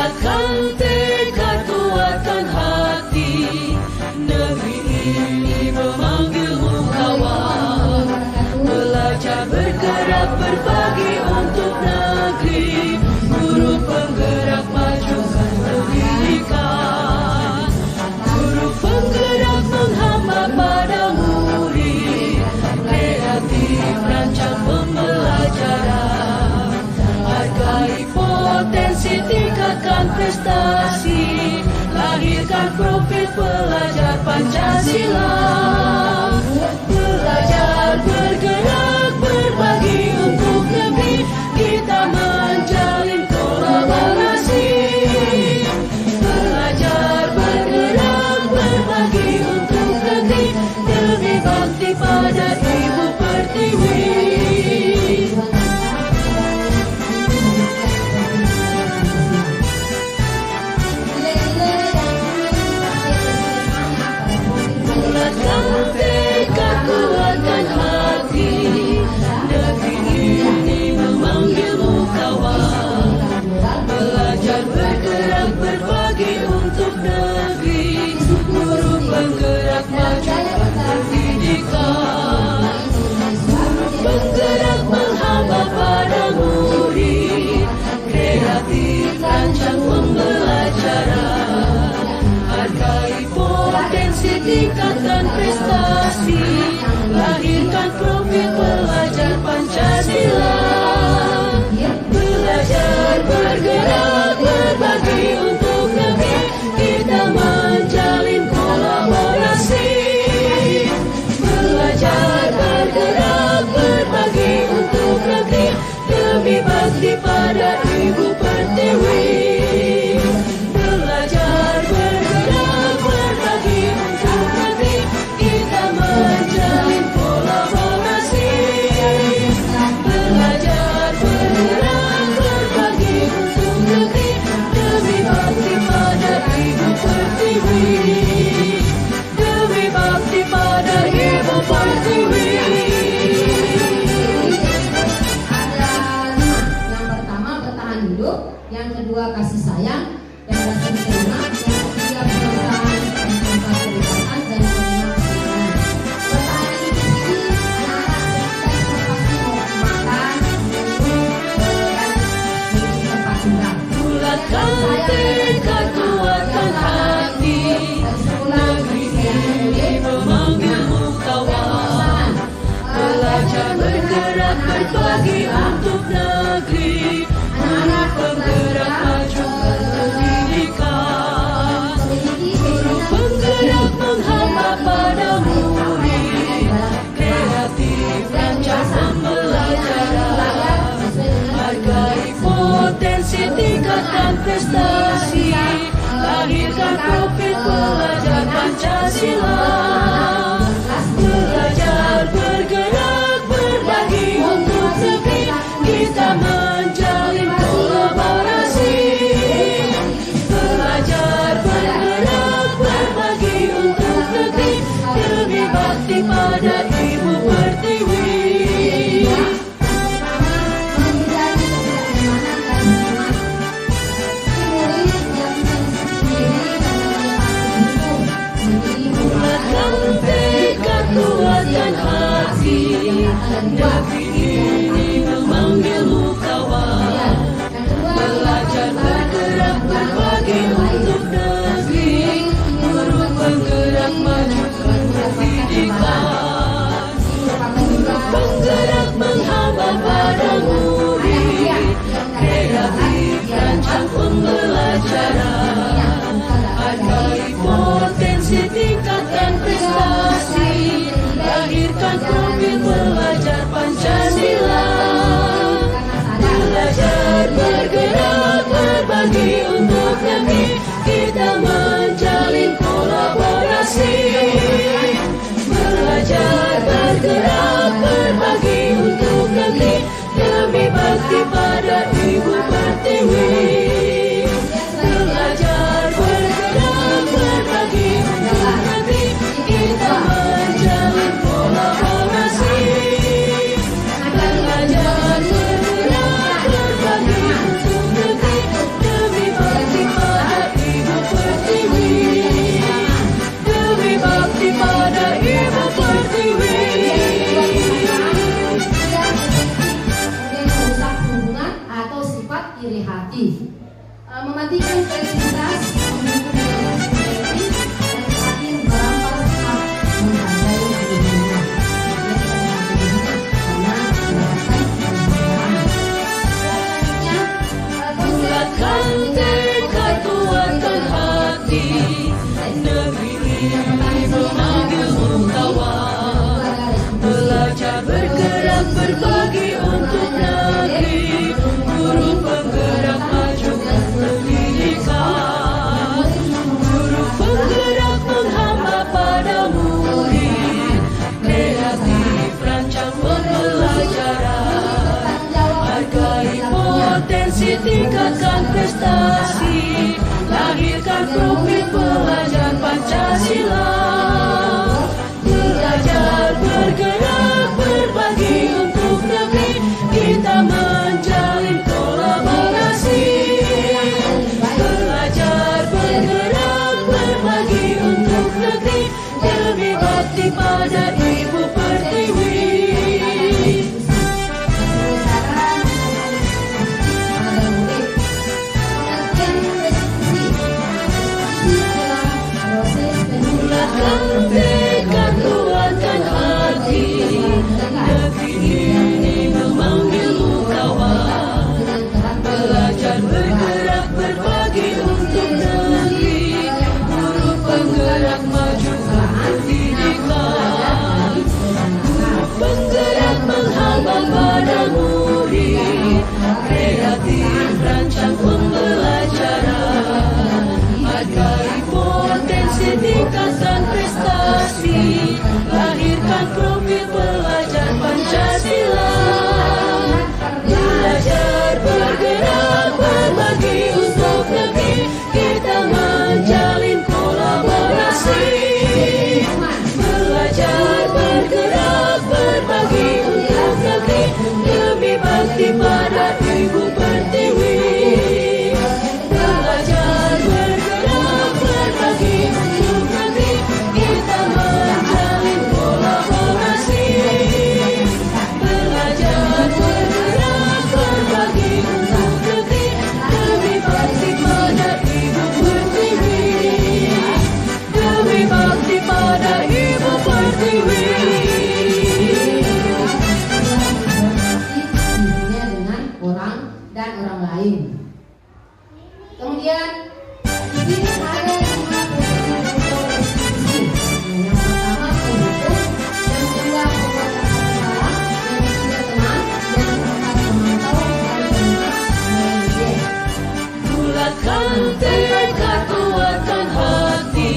Bulatkan tekad, kuatkan hati, negeri ini memanggilmu kawan. Belajar bergerak berbagi untuk negeri, guru penggerak majukan pendidikan. Guru penggerak menghamba pada murid, kreatif rancang pembelajaran. Hargai potensi, tingkatkan prestasi, lahirkan profil pelajar Pancasila. Belajar bergerak berbagi untuk negeri, kita menjalin kolaborasi. Belajar bergerak berbagi untuk negeri, demi bakti pada Ibu Pertiwi. Bulatkan tekad, kuatkan hati, negeri ini memanggilmu kawan. Belajar bergerak berbagi untuk negeri, guru penggerak majukan pendidikan. Guru penggerak menghamba pada murid, kreatif rancang pembelajaran. Hargai potensi, tingkatkan prestasi, lahirkan profil pelajar Pancasila. Belajar bergerak berbagi untuk negeri, kita menjalin kolaborasi. Belajar bergerak berbagi untuk negeri, demi bakti pada Ibu Pertiwi. Belajar bergerak berbagi untuk negeri, kita menjalin kolaborasi. Belajar bergerak berbagi untuk negeri, demi bakti pada Ibu Pertiwi. Demi bakti pada Ibu Pertiwi. Yang pertama bertahan hidup, yang kedua kasih sayang, yang ketiga yang ketiga perusahaan, yang keempat kebebasan, dan kelima kesenangan. Bertahan hidup ini anak-anak kita cuma pasti mau makan, minum, dan memiliki tempat tinggal. Bulatkan tekad, kuatkan hati, negeri ini memanggilmu kawan. Belajar bergerak berbagi untuk negeri, guru penggerak majukan pendidikan. Guru penggerak menghamba pada murid, kreatif rancang pembelajaran. Hargai potensi, tingkatkan prestasi, lahirkan profil pelajar Pancasila. Belajar bergerak berbagi untuk negeri, kita menjalin kolaborasi. Belajar bergerak berbagi untuk negeri, demi bakti pada Ibu Pertiwi. Bulatkan tekad, kuatkan hati, negeri ini memanggilmu kawan. Belajar bergerak berbagi untuk negeri, guru penggerak majukan pendidikan. Guru penggerak menghamba pada murid, kreatif rancang pembelajaran. Hargai potensi, tingkatkan prestasi, lahirkan profil pelajar Pancasila. mematikan kreativitas, menimbulkan negatif, dan terakhir merampas hak menghargai dirinya. Karena mendapatkan penghargaan. Selanjutnya, Bulatkan tekad, kuatkan hati, negeri ini memanggilmu kawan. Belajar bergerak berbagi untuk negeri, guru penggerak majukan pendidikan, guru penggerak menghamba pada murid, kreatif rancang pembelajaran, hargai potensi, tingkatkan prestasi, lahirkan profil pelajar Pancasila. Belajar bergerak berbagi untuk negeri, kita menjalin kolaborasi. Belajar bergerak berbagi untuk negeri, demi bakti pada Ibu Pertiwi. Bulatkan tekad, kuatkan hati, negeri ini memanggilmu kawan. Belajar bergerak berbagi untuk negeri, guru penggerak majukan pendidikan, guru penggerak menghamba pada murid, kreatif rancang pembelajaran, hargai potensi, tingkatkan prestasi, lahirkan profil pelajar Pancasila. Belajar bergerak berbagi untuk negeri, kita menjalin kolaborasi. Belajar bergerak berbagi untuk negeri, demi bakti pada Ibu Pertiwi. Belajar bergerak berbagi untuk negeri, kita menjalin kolaborasi. Belajar bergerak berbagi untuk negeri, demi bakti pada Ibu Pertiwi. Demi bakti pada Ibu Pertiwi. Hubungannya dengan orang dan orang lain. Kemudian di sini ada 5 posisi. Yang pertama pendukung, yang kedua penguatan masalah, yang ketiga teman, yang keempat pemantau, dan kelima manajer. Bulatkan tekad, kuatkan hati,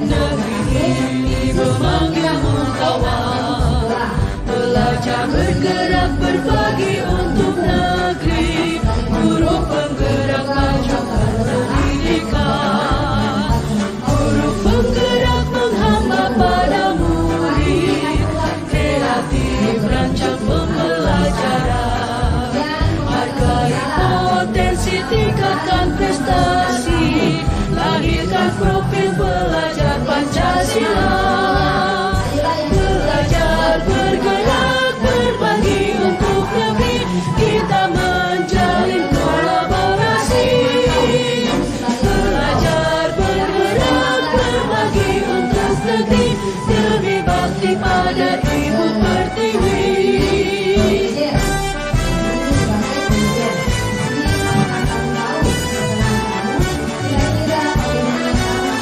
negeri ini memanggilmu kawan. Belajar bergerak berbagi untuk negeri, guru penggerak majukan pendidikan, guru penggerak menghamba pada murid, kreatif rancang pembelajaran, hargai potensi, tingkatkan prestasi, lahirkan profil pelajar Pancasila. Belajar bergerak berbagi untuk negeri, kita menjalin kolaborasi. Belajar bergerak berbagi untuk negeri, demi bakti pada Ibu Pertiwi. Manajer. Ini sebagai manajer. Di sini apakah kamu tahu setelah kamu kira-kira bagaimana cara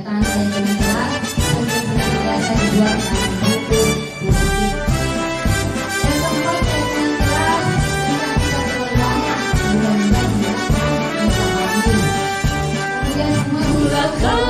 pernyataan dari teman kelas untuk senantiasa dibuat dalam bentuk positif. Yang keempat dari teman kelas, jika tidak terlalu banyak, mudah-mudahan bisa pahami. Kemudian semua Bulatkan